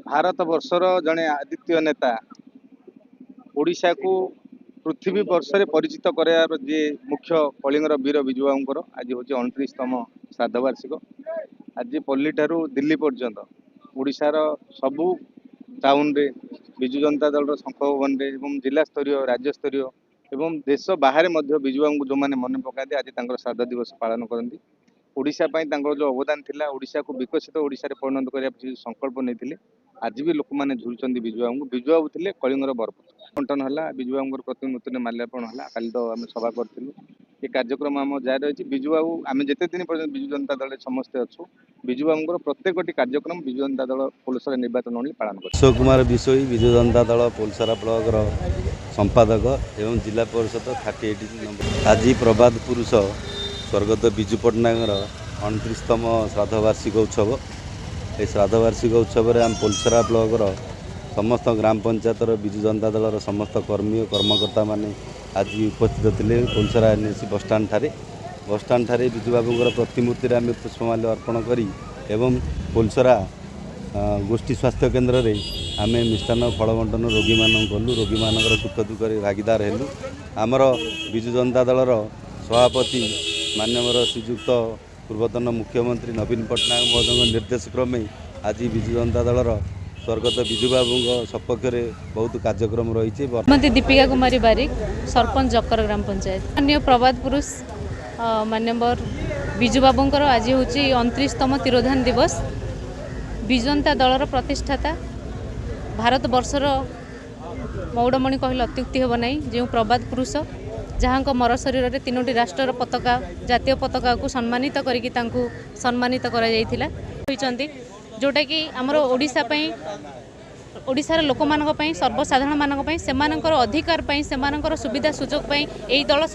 भारत वर्षर जड़े आदित्य नेता ओडिशा को पृथ्वी वर्ष में परिचित करार जे मुख्य कलिंगर वीर विजु बाबूर आज हूँ 29तम श्राद्ध वार्षिक। आज पल्ली ठारू दिल्ली पर्यंत ओडिशार सबू टाउन रे विजु जनता दल शंख भवन एवं जिला स्तरीय राज्य स्तरीय एवं देश बाहर विजु बाबू जो मैंने मन पकाते आज श्राद्ध दिवस पालन करती। ओडिशा जो अवदान थिला ओडिशा को विकसित ओडिशा रे परिणत करने संकल्प नहीं आज भी लोक मैंने झुलुंट विजु बाबू। विजु बाबू थे कलिंगर बरपुत्र बंटन है विजु बाबू प्रतिमूर्ति में माल्यार्पण है। काली तो आम सभा करूँ ये कार्यक्रम आम जारी रही। विजु बाबू आम जिते दिन पर्यटन विजु जनता दल समस्ते अच्छु विजु बाबू प्रत्येक कार्यक्रम विजु जनता दल पोलसरा निर्वाचन मंडली पालन कर। अशोक कुमार विशोई विजु जनता दल पोलसरा ब्लॉक संपादक एवं जिला परिषद 38 नंबर। आज प्रभात पुरुष स्वर्गत विजु पट्टनायक 29तम श्राद्ध वार्षिक उत्सव। ये श्राद्ध वार्षिक उत्सव आम पोलसरा ब्लॉक समस्त ग्राम पंचायतर विजु जनता दल समस्त कर्मी और कर्मकर्ता माने आज उपस्थित थे। पोलसरा एनएसी बसस्टाण्ड ठारे विजु बाबूर प्रतिमूर्ति आम पुष्पमाल्य अर्पण करी एवं पोलसरा गोष्ठी स्वास्थ्य केन्द्र में आम मिष्टान्न फल बंटन रोगी मान कलु। रोगी मान सुख दुख भागीदार हेलु। आमर विजु जनता दलर सभापति माननीय श्रीजुक्त पूर्वतन मुख्यमंत्री नवीन पट्टनायक महोदय निर्देश क्रमे आज विजु जनता दलर स्वर्गत विजु बाबू सपक्ष में बहुत कार्यक्रम रही। मत दीपिका कुमारी बारिक सरपंच जकर ग्राम पंचायत माननीय प्रभात पुरुष माननीय विजु बाबूंकर आज हूँ 29तम तिरोधान दिवस। विजु जनता दलर प्रतिष्ठाता भारत वर्षर मौड़मणि कहले अत्युक्ति हेब नहीं। जो प्रभात पुरुष जहाँ मर शरीर में 3टी राष्ट्र पताका जातीय पताका को सम्मानित करके सम्मानित कर जोटा कि आमर ओडिशार लोक मानक सर्वसाधारण मानक अधिकार सुविधा सुजोग यही दल